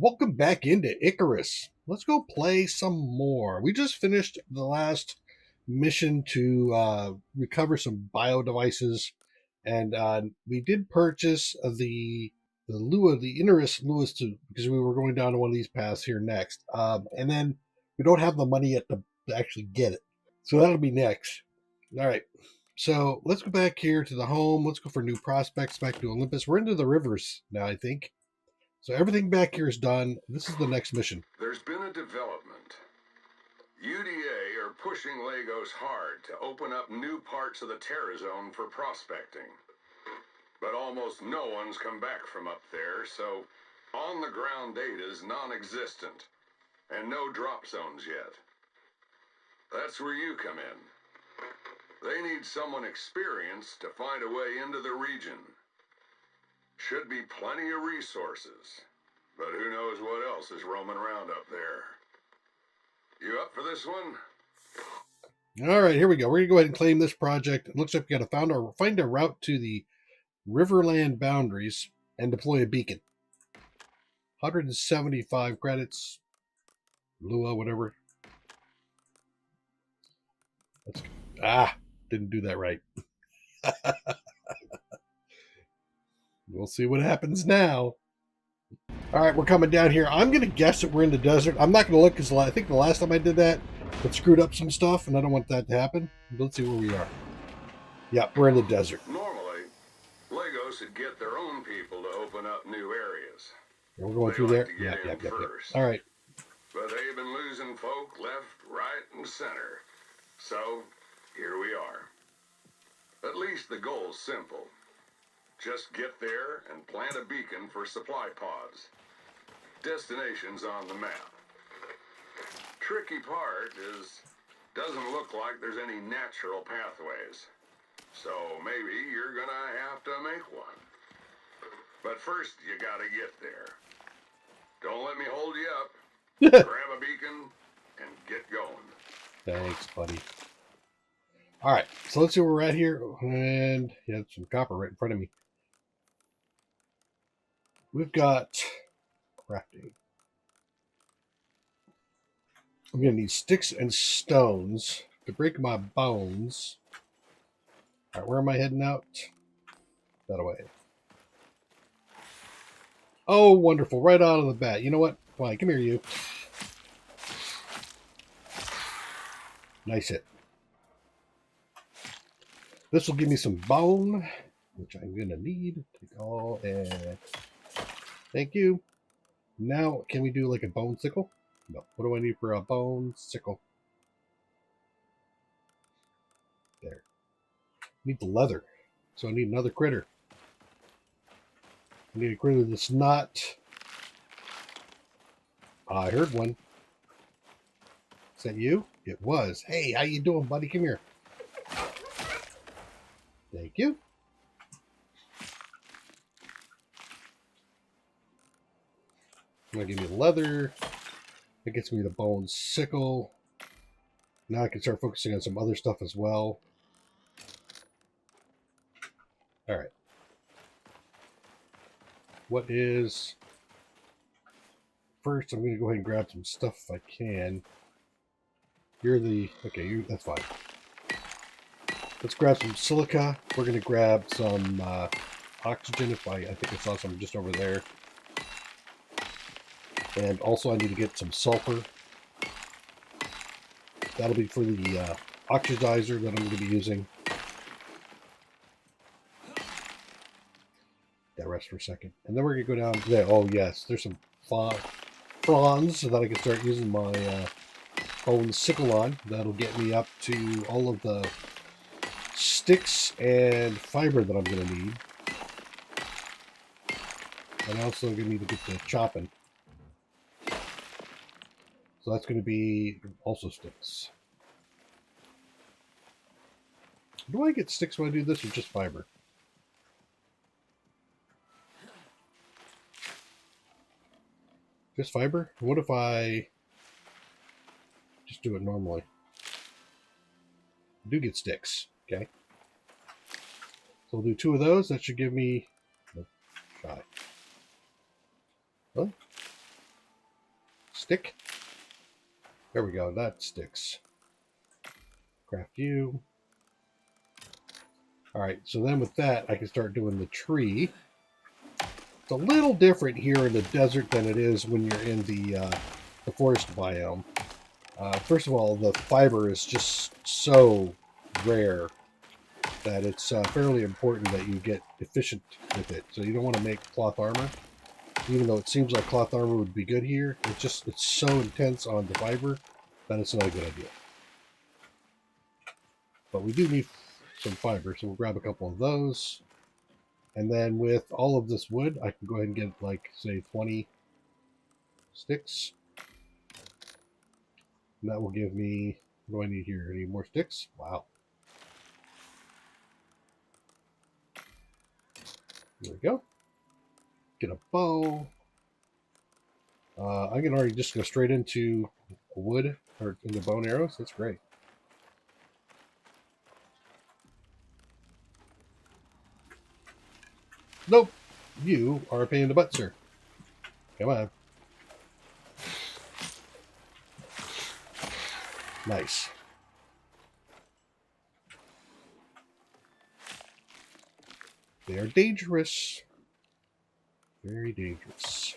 Welcome back into Icarus. Let's go play some more. We just finished the last mission to recover some bio devices, and we did purchase the Lua, the Icarus Lewis too, because we were going down to one of these paths here next. And then we don't have the money yet to actually get it, so that'll be next. All right. So let's go back here to the home. Let's go for new prospects back to Olympus. We're into the rivers now, I think. So everything back here is done. This is the next mission. There's been a development. UDA are pushing Lagos hard to open up new parts of the Terra Zone for prospecting. But almost no one's come back from up there, so on-the-ground data is non-existent, and no drop zones yet. That's where you come in. They need someone experienced to find a way into the region. Should be plenty of resources, but who knows what else is roaming around up there. You up for this one? All right, here we go. We're gonna go ahead and claim this project. It looks like we got to find a route to the Riverland boundaries and deploy a beacon. 175 credits. Lua, whatever. Didn't do that right. We'll see what happens now. All right, we're coming down here. I'm going to guess that we're in the desert. I'm not going to look because I think the last time I did that, it screwed up some stuff, and I don't want that to happen. Let's see where we are. Yeah, we're in the desert. Normally, Lagos would get their own people to open up new areas. We're going through there. Yeah. All right. But they've been losing folk left, right, and center. So, here we are. At least the goal's simple. Just get there and plant a beacon for supply pods. Destination's on the map. Tricky part is, doesn't look like there's any natural pathways. So maybe you're gonna have to make one. But first you gotta get there. Don't let me hold you up. Grab a beacon and get going. Thanks, buddy. All right, so let's see where we're at here. And yeah, some copper right in front of me. We've got crafting. I'm going to need sticks and stones to break my bones. All right, where am I heading out? That way. Oh, wonderful. Right out of the bat. You know what? Fine, come here, you. Nice hit. This will give me some bone, which I'm going to need. Take all and... Thank you. Now, can we do like a bone sickle? No. What do I need for a bone sickle? There. I need the leather. So I need another critter. I need a critter that's not... I heard one. Is that you? It was. Hey, how you doing, buddy? Come here. Thank you. Gonna give me leather. It gets me the bone sickle. Now I can start focusing on some other stuff as well. All right. What is... First, I'm going to go ahead and grab some stuff if I can. You're the... Okay, that's fine. Let's grab some silica. We're going to grab some oxygen. I think I saw some just over there. And also I need to get some sulfur. That'll be for the oxidizer that I'm going to be using. That rest for a second. And then we're going to go down to there. Oh, yes. There's some fronds so that I can start using my bone sickle on. That'll get me up to all of the sticks and fiber that I'm going to need. And also going to need to get the chopping. So that's going to be also sticks. Do I get sticks when I do this or just fiber? Just fiber? What if I just do it normally? I do get sticks, okay? So we'll do 2 of those. That should give me... Try. What? stick. There we go. That sticks. Craft you. All right. So then with that, I can start doing the tree. It's a little different here in the desert than it is when you're in the forest biome. First of all, the fiber is just so rare that it's fairly important that you get efficient with it. So you don't want to make cloth armor, even though it seems like cloth armor would be good here. It's so intense on the fiber that it's not a good idea. But we do need some fiber, so we'll grab a couple of those. And then with all of this wood, I can go ahead and get, like, say, 20 sticks. And that will give me, what do I need here? I need more sticks? Wow. There we go. Get a bow. I can already just go straight into wood, or into bow and arrows. That's great. Nope. You are a pain in the butt, sir. Come on. Nice. They are dangerous. Very dangerous.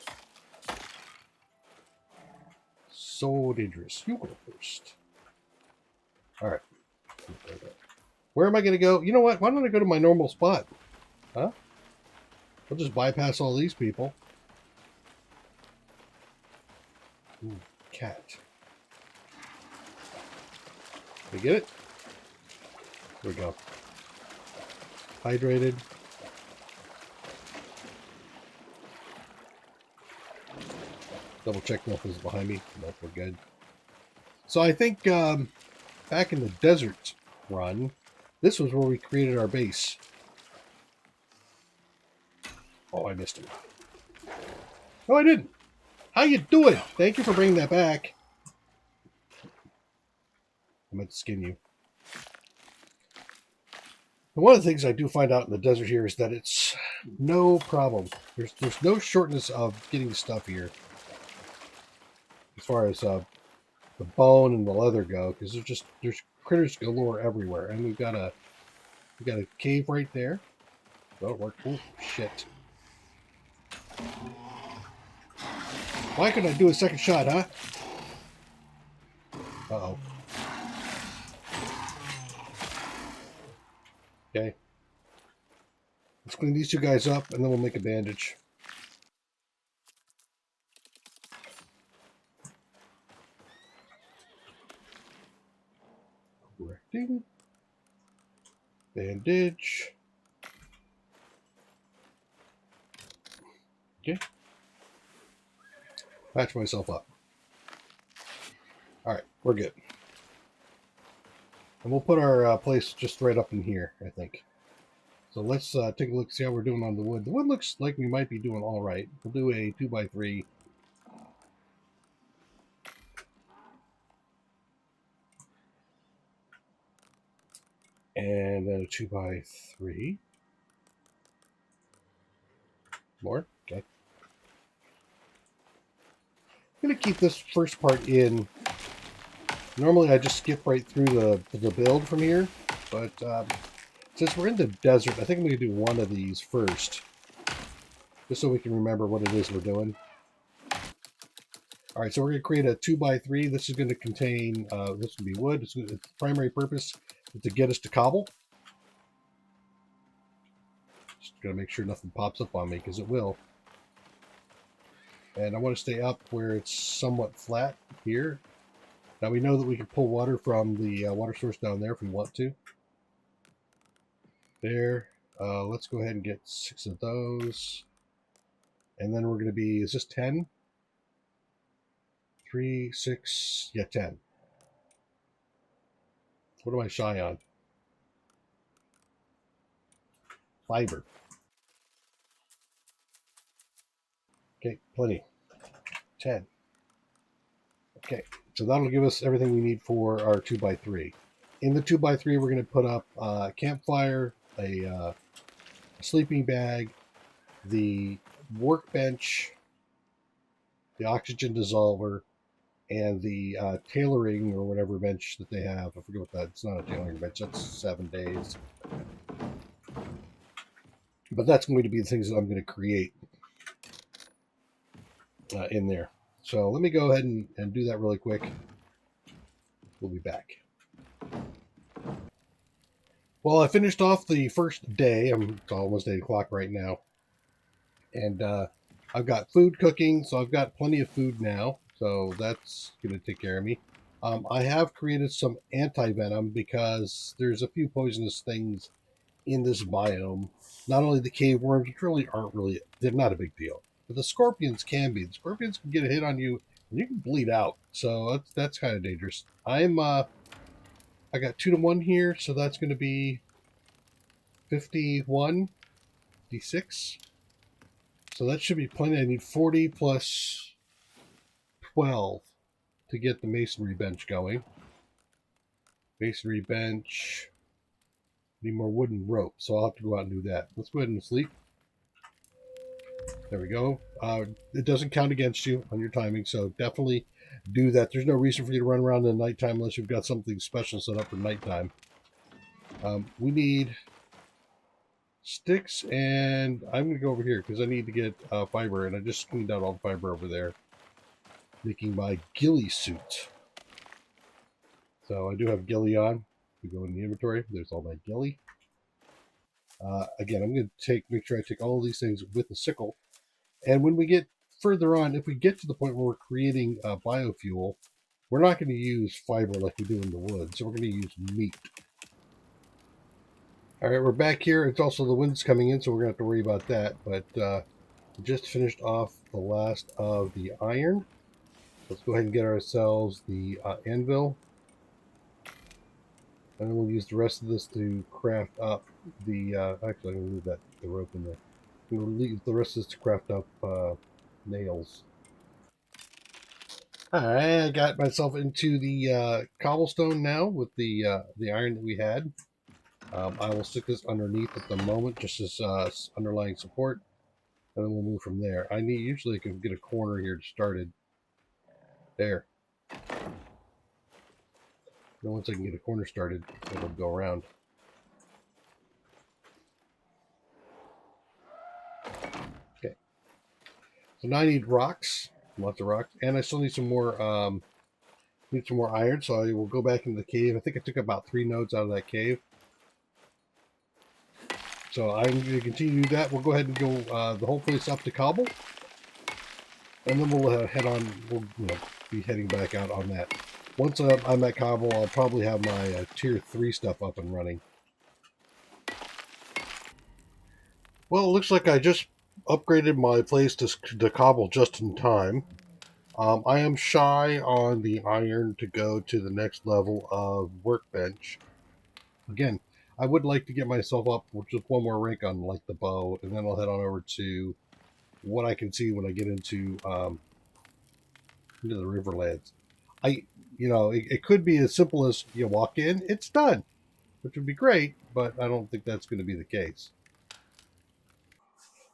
So dangerous. You go first. Alright. Where am I going to go? You know what? Why don't I go to my normal spot? Huh? I'll just bypass all these people. Ooh, cat. You get it? There we go. Hydrated. Double check nothing's behind me. Nope, we're good. So I think back in the desert run, this was where we created our base. Oh, I missed him. No, I didn't. How you doing? Thank you for bringing that back. I meant to skin you. And one of the things I do find out in the desert here is that it's no problem. There's no shortness of getting stuff here, as far as the bone and the leather go, because there's critters galore everywhere, and we got a cave right there. That'll work. Oh shit! Why couldn't I do a second shot, huh? Uh-oh. Okay. Let's clean these two guys up, and then we'll make a bandage. Correcting. Bandage. Okay. Patch myself up. Alright, we're good. And we'll put our place just right up in here, I think. So let's take a look, see how we're doing on the wood. The wood looks like we might be doing all right. We'll do a 2x3. And then a 2x3. More? Okay. I'm going to keep this first part in. Normally I just skip right through the build from here, but since we're in the desert, I think I'm going to do one of these first, just so we can remember what it is we're doing. All right, so we're going to create a 2x3. This is going to contain, this will be wood. Its primary purpose is to get us to cobble. Just going to make sure nothing pops up on me, because it will. And I want to stay up where it's somewhat flat here. Now we know that we can pull water from the water source down there if we want to. There. Let's go ahead and get 6 of those. And then we're going to be, is this 10? 3, 6, yeah, 10. What am I shy on? Fiber. Okay, plenty. 10. Okay, so that'll give us everything we need for our 2x3. In the 2x3, we're going to put up a campfire, a sleeping bag, the workbench, the oxygen dissolver, and the tailoring or whatever bench that they have. I forget what that. It's not a tailoring bench. That's 7 days. But that's going to be the things that I'm going to create in there. So let me go ahead and do that really quick. We'll be back. Well, I finished off the first day. It's almost 8 o'clock right now. And I've got food cooking, so I've got plenty of food now. So that's going to take care of me. I have created some anti-venom because there's a few poisonous things in this biome. Not only the cave worms, which really aren't really, they're not a big deal. But the scorpions can be. The scorpions can get a hit on you and you can bleed out. So that's kind of dangerous. I got 2 to 1 here, so that's going to be 51 d6. So that should be plenty. I need 40 plus 12 to get the masonry bench going. Masonry bench. Need more wooden rope, so I'll have to go out and do that. Let's go ahead and sleep. There we go. It doesn't count against you on your timing, so definitely do that. There's no reason for you to run around in the nighttime unless you've got something special set up for nighttime. We need sticks, and I'm going to go over here because I need to get fiber, and I just cleaned out all the fiber over there, making my ghillie suit. So I do have ghillie on. We go in the inventory. There's all my ghillie. Again, I'm going to make sure I take all of these things with the sickle. And when we get further on, if we get to the point where we're creating biofuel, we're not going to use fiber like we do in the woods. So we're going to use meat. All right, we're back here. It's also the wind's coming in, so we're going to have to worry about that. But we just finished off the last of the iron. Let's go ahead and get ourselves the anvil. And then we'll use the rest of this to craft up the... actually, I'm going to leave the rope in there. I'm going to leave the rest of this to craft up nails. Alright, I got myself into the cobblestone now with the iron that we had. I will stick this underneath at the moment, just as underlying support, and then we'll move from there. Usually I can get a corner here started. There. Then once I can get a corner started, it'll go around. Okay. So now I need rocks, lots of rocks, and I still need some more iron. So I will go back into the cave. I think I took about 3 nodes out of that cave. So I'm going to continue to do that. We'll go ahead and go the whole place up to cobble, and then we'll head on. We'll be heading back out on that. Once I'm at cobble, I'll probably have my tier 3 stuff up and running. Well, it looks like I just upgraded my place to cobble just in time. I am shy on the iron to go to the next level of workbench. Again, I would like to get myself up with just 1 more rank on like the bow, and then I'll head on over to what I can see when I get into the Riverlands. It could be as simple as you walk in, it's done, which would be great, but I don't think that's going to be the case.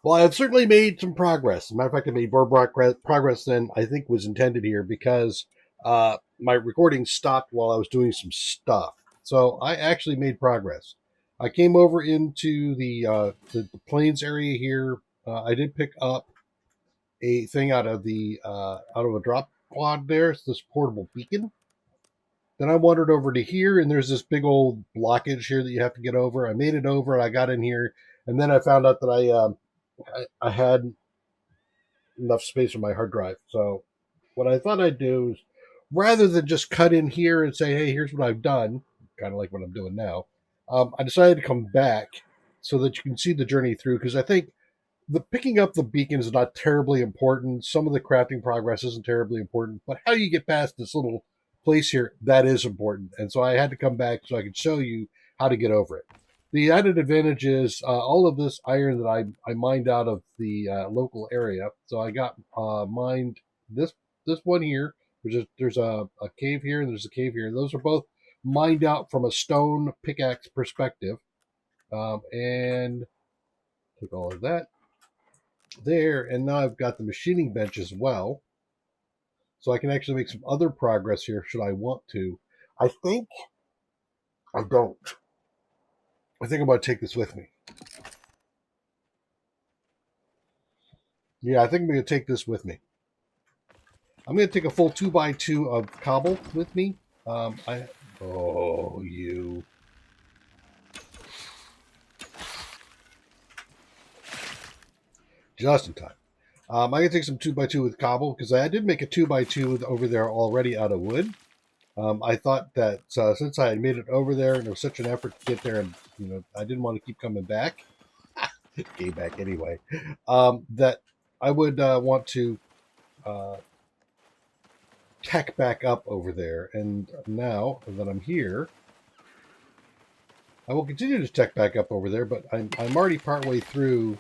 Well, I've certainly made some progress. As a matter of fact, I made more progress than I think was intended here because my recording stopped while I was doing some stuff. So I actually made progress. I came over into the plains area here. I did pick up a thing out of a drop pod there. It's this portable beacon. Then I wandered over to here, and there's this big old blockage here that you have to get over. I made it over, and I got in here, and then I found out that I had enough space on my hard drive. So what I thought I'd do is, rather than just cut in here and say, hey, here's what I've done, kind of like what I'm doing now, I decided to come back so that you can see the journey through, because I think the picking up the beacon is not terribly important. Some of the crafting progress isn't terribly important, but how you get past this little place here, that is important. And so I had to come back so I could show you how to get over it. The added advantage is all of this iron that I mined out of the local area. So I got mined this one here. There's a cave here and there's a cave here. Those are both mined out from a stone pickaxe perspective. And took all of that there, and now I've got the machining bench as well. so I can actually make some other progress here should I want to. I think I don't. I think I'm going to take this with me. Yeah, I think I'm going to take this with me. I'm going to take a full 2x2 of cobble with me. Oh, you. Just in time. I'm going to take some 2x2 with cobble because I did make a 2x2 over there already out of wood. I thought that since I had made it over there and it was such an effort to get there, and I didn't want to keep coming back. Came back anyway. That I would want to tech back up over there. And now that I'm here, I will continue to tech back up over there. But I'm already partway through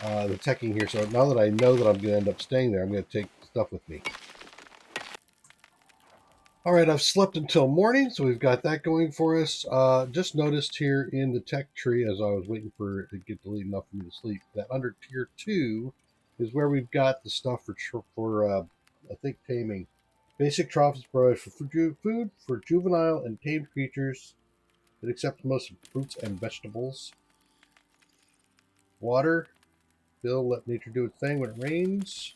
the teching here. So now that I know that I'm going to end up staying there, I'm going to take stuff with me. All right, I've slept until morning, so we've got that going for us. Just noticed here in the tech tree, as I was waiting for it to get deleted enough for me to sleep, that under tier 2 is where we've got the stuff for I think, taming. Basic trophies provide for food for juvenile and tamed creatures. It accepts most fruits and vegetables. Water. Bill, let nature do its thing when it rains.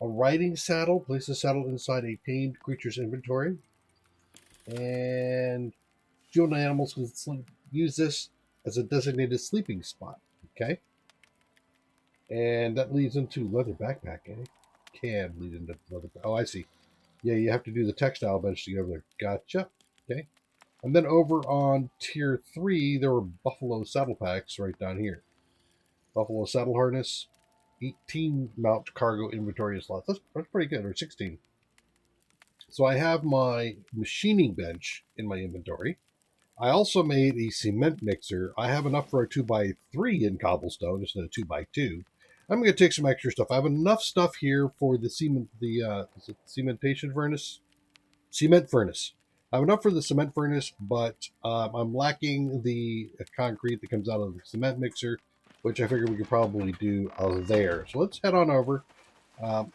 A riding saddle. Place the saddle inside a tamed creature's inventory. And juvenile animals can use this as a designated sleeping spot. Okay. And that leads into leather backpack, eh? Can lead into leather. Oh, I see. Yeah, you have to do the textile bench to get over there. Gotcha. Okay. And then over on tier 3, there were buffalo saddle packs right down here. Buffalo saddle harness, 18 mount cargo inventory slots. That's pretty good, or 16. So I have my machining bench in my inventory. I also made a cement mixer. I have enough for a 2x3 in cobblestone instead of 2x2. I'm going to take some extra stuff. I have enough stuff here for the cementation furnace? Cement furnace. I have enough for the cement furnace, but I'm lacking the concrete that comes out of the cement mixer, which I figured we could probably do there. So let's head on over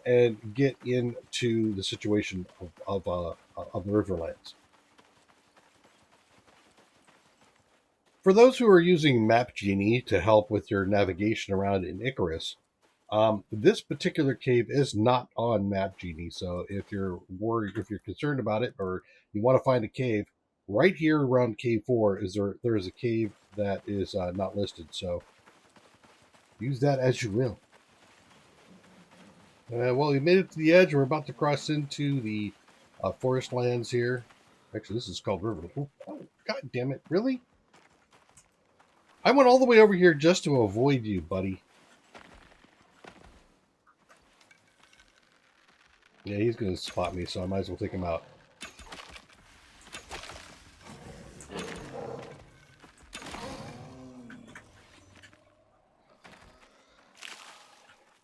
and get into the situation of the Riverlands. For those who are using Map Genie to help with your navigation around in Icarus, this particular cave is not on Map Genie. So if you're worried, if you're concerned about it, or you want to find a cave, right here around Cave 4 there is a cave that is not listed. So use that as you will. Well, we made it to the edge. We're about to cross into the forest lands here. Actually, this is called River. Oh, God damn it. Really? I went all the way over here just to avoid you, buddy. Yeah, he's going to spot me, so I might as well take him out.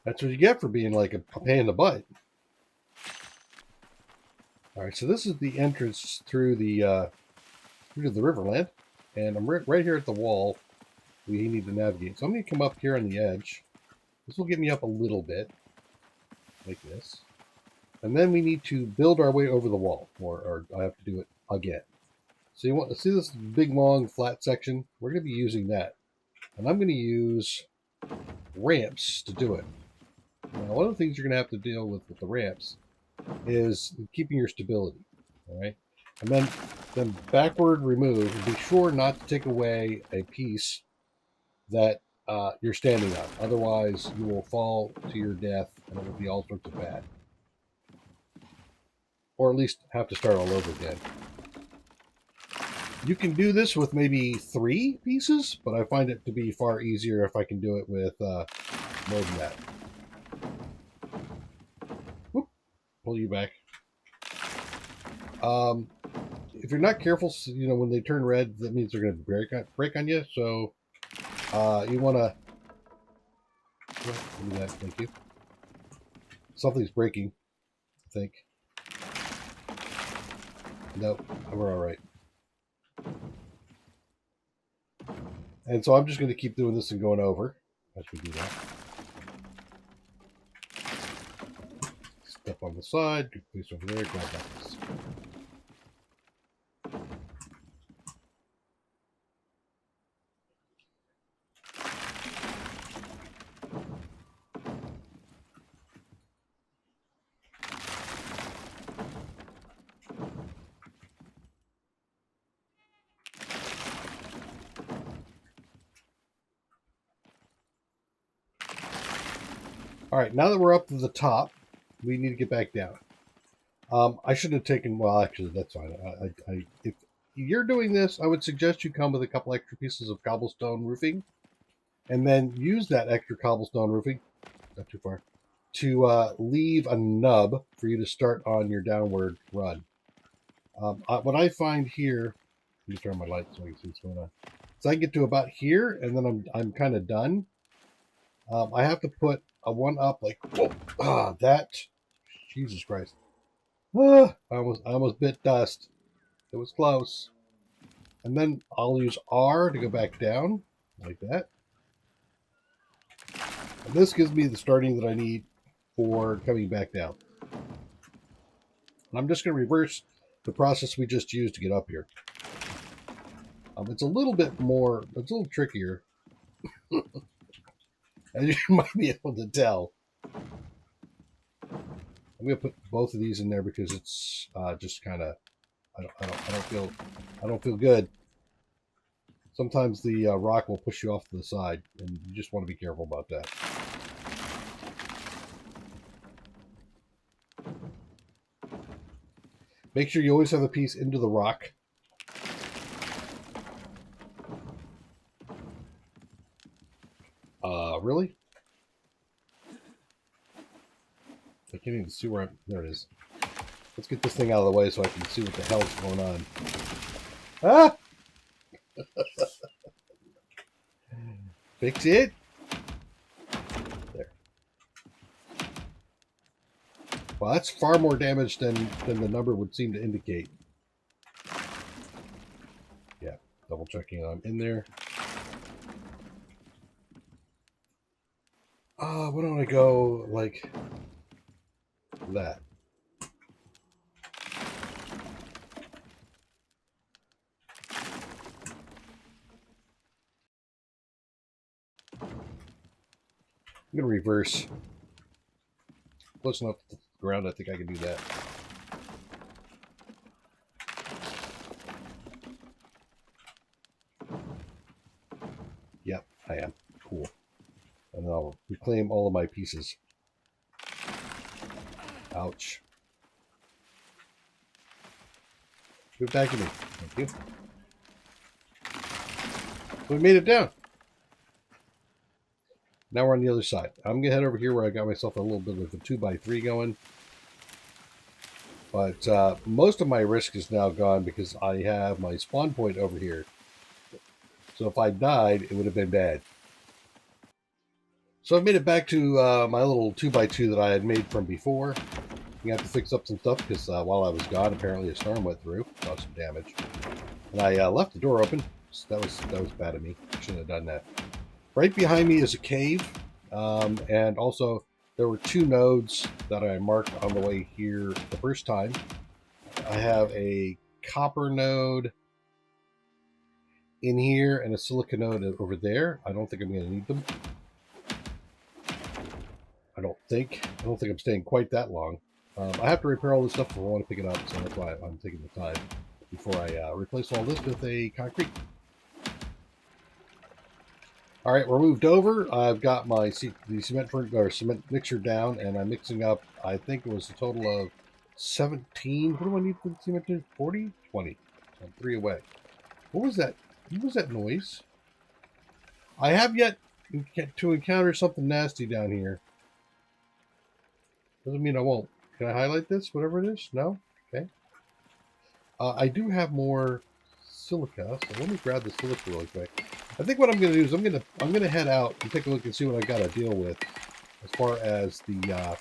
That's what you get for being like a pain in the butt. All right, so this is the entrance through the Riverland, and I'm right here at the wall. We need to navigate. So I'm going to come up here on the edge. This will get me up a little bit, like this. And then we need to build our way over the wall, or I have to do it again. So you want to see this big, long, flat section? We're going to be using that. And I'm going to use ramps to do it. Now, one of the things you're going to have to deal with the ramps is keeping your stability. All right. And then backward remove. And be sure not to take away a piece that you're standing on. Otherwise, you will fall to your death, and it will be all sorts of bad. Or at least have to start all over again. You can do this with maybe 3 pieces, but I find it to be far easier if I can do it with more than that. Whoop, pull you back. If you're not careful, when they turn red, that means they're going to break on you. So you want to do that. Thank you. Something's breaking, I think. Nope, we're all right. And so I'm just going to keep doing this and going over as we do that. stuff on the side. Good place over there. Grab that. All right, now that we're up to the top, we need to get back down. I should have taken. Well, actually, that's fine. If you're doing this, I would suggest you come with a couple extra pieces of cobblestone roofing, and then use that extra cobblestone roofing. Not too far. To leave a nub for you to start on your downward run. What I find here, let me turn my light so I can see what's going on. So I get to about here, and then I'm kind of done. I have to put a one up like that. Jesus Christ! I almost bit dust. It was close. And then I'll use R to go back down like that. And this gives me the starting that I need for coming back down. And I'm just going to reverse the process we just used to get up here. It's a little bit more, it's a little trickier, as you might be able to tell. I'm going to put both of these in there because it's just kind of, I don't feel good. Sometimes the rock will push you off to the side, and you just want to be careful about that. Make sure you always have a piece into the rock. Really? I can't even see where I'm... There it is. Let's get this thing out of the way so I can see what the hell's going on. Ah! Fix it. There. Well, that's far more damage than the number would seem to indicate. Yeah, double checking I'm in there. Why don't I go like that? I'm going to reverse. Close enough to the ground, I think I can do that. Yep, I am. Cool. And then I'll reclaim all of my pieces. Ouch. Give it back to me. Thank you. We made it down. Now we're on the other side. I'm going to head over here where I got myself a little bit of a 2x3 going. But most of my risk is now gone because I have my spawn point over here. So if I died, it would have been bad. So I've made it back to my little 2x2 that I had made from before. You have to fix up some stuff because while I was gone, apparently a storm went through, caused some damage. And I left the door open. So that was bad of me. Shouldn't have done that. Right behind me is a cave, and also there were two nodes that I marked on the way here the first time. I have a copper node in here and a silica node over there. I don't think I'm going to need them. I don't think I'm staying quite that long. I have to repair all this stuff if I want to pick it up, so that's why I'm taking the time before I replace all this with a concrete. All right, we're moved over. I've got my cement mixer down, and I'm mixing up. I think it was a total of 17. What do I need for the cement? 40, 20. So I'm 3 away. What was that? What was that noise? I have yet to encounter something nasty down here. Doesn't mean I won't. Can I highlight this? Whatever it is? No. Okay. I do have more silica, so let me grab the silica really quick. I think what I'm going to do is I'm going to head out and take a look and see what I got to deal with as far as the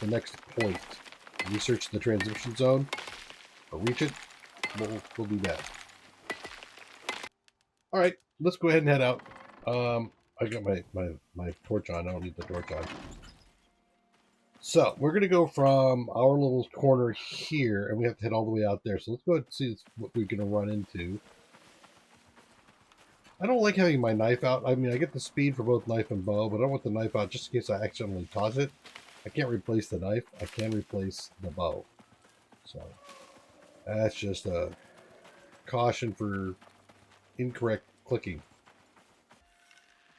next point. Research the transition zone or reach it. We'll do that. All right, let's go ahead and head out. I got my torch on. I don't need the torch on. So we're going to go from our little corner here, and we have to head all the way out there. So let's go ahead and see what we're going to run into. I don't like having my knife out. I mean, I get the speed for both knife and bow, but I don't want the knife out just in case I accidentally toss it. I can't replace the knife. I can replace the bow. So that's just a caution for incorrect clicking.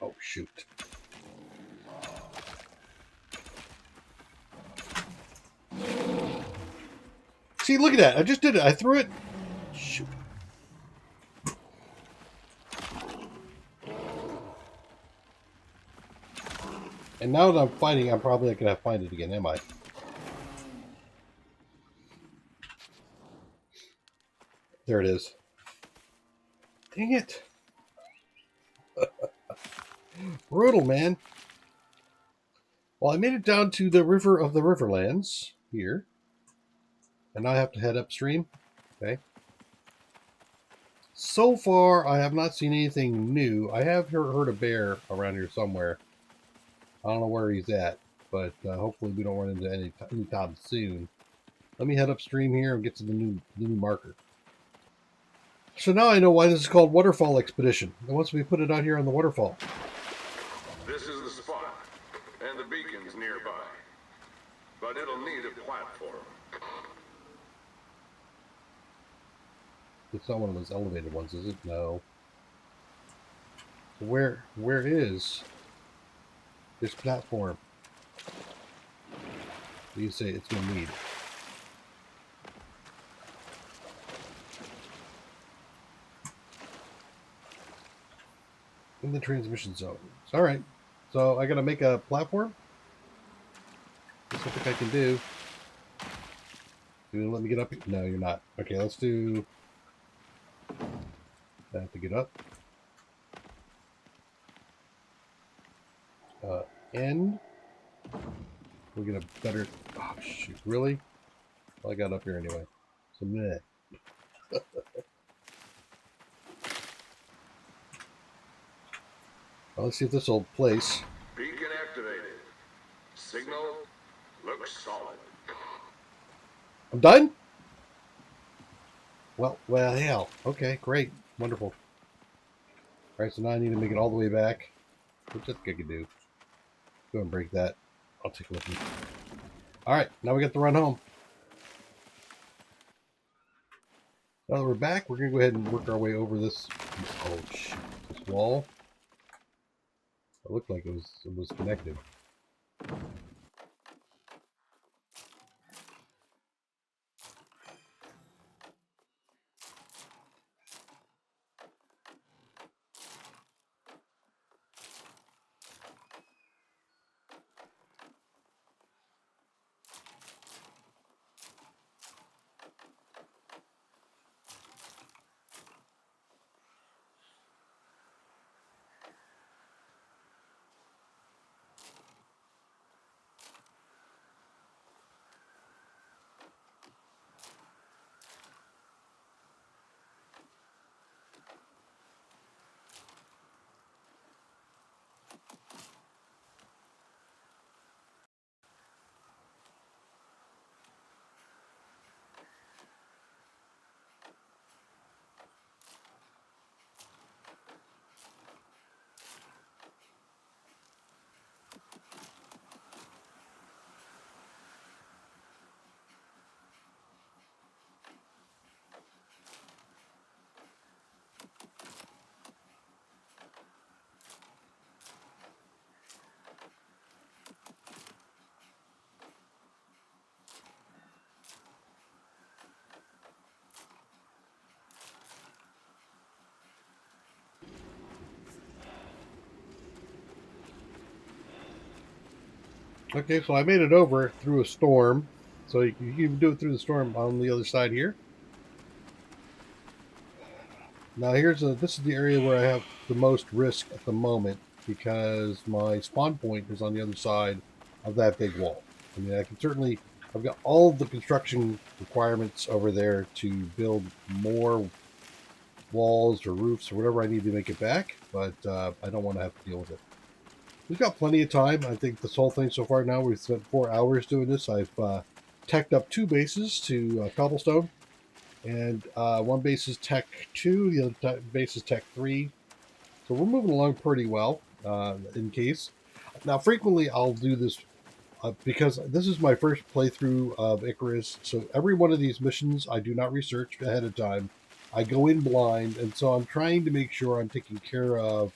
Oh, shoot. See, look at that. I just did it. I threw it. Shoot. And now that I'm fighting, I'm probably not going to find it again, am I? There it is. Dang it. Brutal, man. Well, I made it down to the river of the Riverlands here. And now I have to head upstream. Okay. So far, I have not seen anything new. I have heard a bear around here somewhere. I don't know where he's at, but hopefully we don't run into any time soon. Let me head upstream here and get to the new marker. So now I know why this is called Waterfall Expedition. And once we put it out here on the waterfall. This is the spot, and the beacon's nearby. But it'll need a platform. It's not one of those elevated ones, is it? No. So where is this platform? What do you say it's going to need? In the transmission zone. All right. So I got to make a platform? That's what I think I can do. You gonna let me get up here? No, you're not. Okay, let's do... I have to get up. End. We'll get a better... Oh, shoot. Really? Well, I got up here anyway. So, meh. Well, let's see if this will place. Beacon activated. Signal looks solid. I'm done? Well, hell. Okay, great. Wonderful. Alright, so now I need to make it all the way back. Which I think I can do. Go and break that. I'll take a look. Alright, now we got to run home. Now that we're back, we're going to go ahead and work our way over this... Oh, shit. This wall. It looked like it was connected. Okay, so I made it over through a storm. So you can do it through the storm on the other side here. Now this is the area where I have the most risk at the moment because my spawn point is on the other side of that big wall. I mean, I've got all of the construction requirements over there to build more walls or roofs or whatever I need to make it back, but I don't want to have to deal with it. we've got plenty of time. I think this whole thing so far now, we've spent 4 hours doing this. I've teched up 2 bases to cobblestone, and one base is tech 2, the other base is tech 3. So we're moving along pretty well in case. Now, frequently I'll do this because this is my first playthrough of Icarus. So every one of these missions I do not research ahead of time. I go in blind, and so I'm trying to make sure I'm taking care of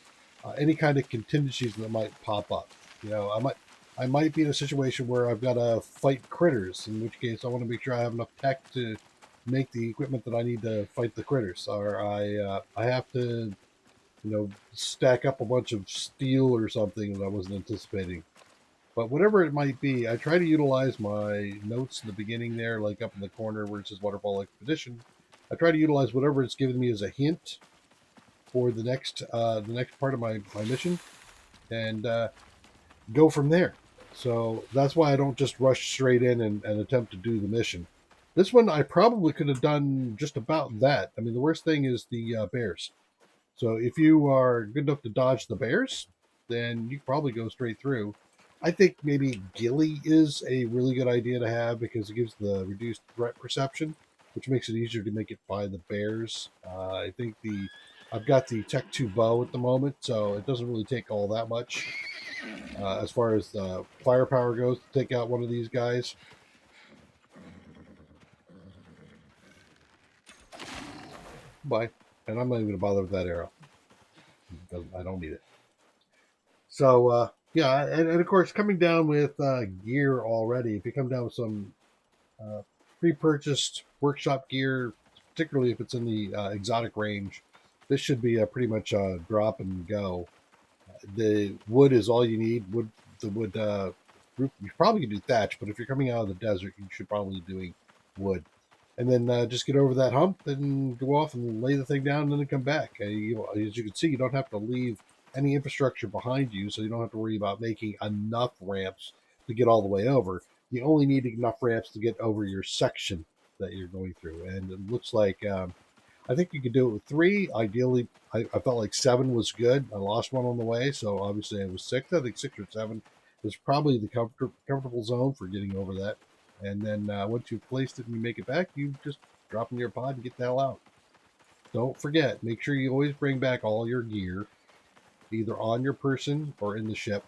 any kind of contingencies that might pop up. You know, I might be in a situation where I've got to fight critters, in which case I want to make sure I have enough tech to make the equipment that I need to fight the critters, or I have to stack up a bunch of steel or something that I wasn't anticipating. But whatever it might be, I try to utilize my notes in the beginning there, like up in the corner where it says Waterfall Expedition. I try to utilize whatever it's given me as a hint for the next part of my mission, and go from there. So that's why I don't just rush straight in and attempt to do the mission. This one I probably could have done just about that. I mean, the worst thing is the bears. So if you are good enough to dodge the bears, then you probably go straight through. I think maybe ghillie is a really good idea to have because it gives the reduced threat perception, which makes it easier to make it by the bears. I think I've got the Tech 2 bow at the moment, so it doesn't really take all that much as far as the firepower goes to take out one of these guys. Bye. And I'm not even going to bother with that arrow. I don't need it. So, yeah, and of course, coming down with gear already, if you come down with some pre-purchased workshop gear, particularly if it's in the exotic range, this should be pretty much a drop and go. The wood is all you need. The wood roof, you probably can do thatch, but if you're coming out of the desert, you should probably be doing wood. And then just get over that hump and go off and lay the thing down and then come back. As you can see, you don't have to leave any infrastructure behind you, so you don't have to worry about making enough ramps to get all the way over. You only need enough ramps to get over your section that you're going through. And it looks like I think you could do it with 3. Ideally, I felt like 7 was good. I lost one on the way, so obviously I was 6. I think 6 or 7 is probably the comfortable zone for getting over that. And then once you've placed it and you make it back, you just drop in your pod and get the hell out. Don't forget, make sure you always bring back all your gear, either on your person or in the ship.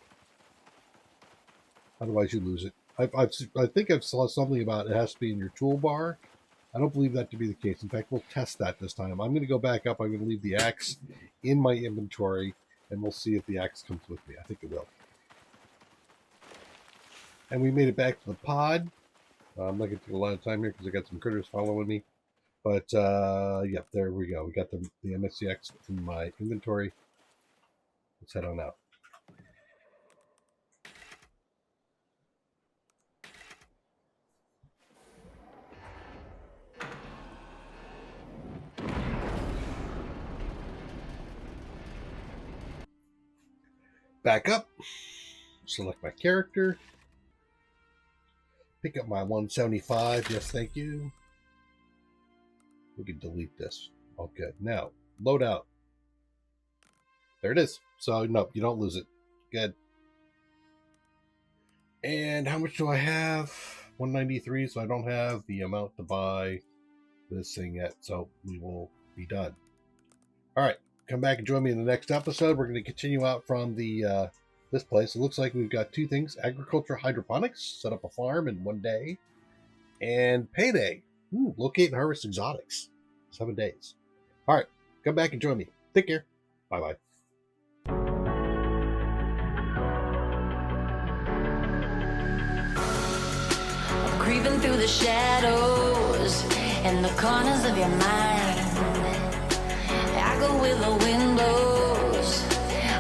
Otherwise, you lose it. I think I've saw something about it has to be in your toolbar. I don't believe that to be the case. In fact, we'll test that this time. I'm going to go back up. I'm going to leave the axe in my inventory, and we'll see if the axe comes with me. I think it will. And we made it back to the pod. I'm not going to take a lot of time here because I got some critters following me. But, yeah, there we go. We got the MSCX in my inventory. Let's head on out. Back up. Select my character. Pick up my 175. Yes, thank you. We can delete this. All good. Now, load out. There it is. So, no, you don't lose it. Good. And how much do I have? 193, so I don't have the amount to buy this thing yet. So, we will be done. All right. Come back and join me in the next episode. We're going to continue out from the this place. It looks like we've got 2 things: agriculture hydroponics, set up a farm in 1 day, and payday. Locate and harvest exotics. 7 days. All right, come back and join me. Take care. Bye bye. Creeping through the shadows and the corners of your mind. I go with the windows.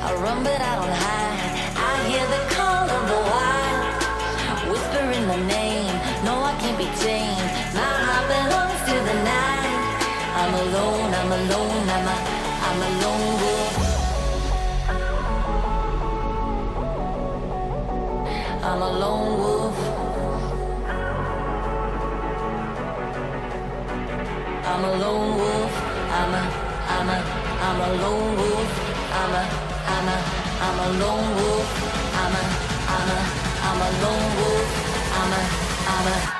I run but I don't hide. I hear the call of the wild, whispering the name. No, I can't be tamed. My heart belongs to the night. I'm alone, I'm alone, I'm a lone wolf. I'm a lone wolf. I'm a lone wolf. I'm a lone wolf. I'm a I'm a lone wolf. I'm a lone wolf. I'm a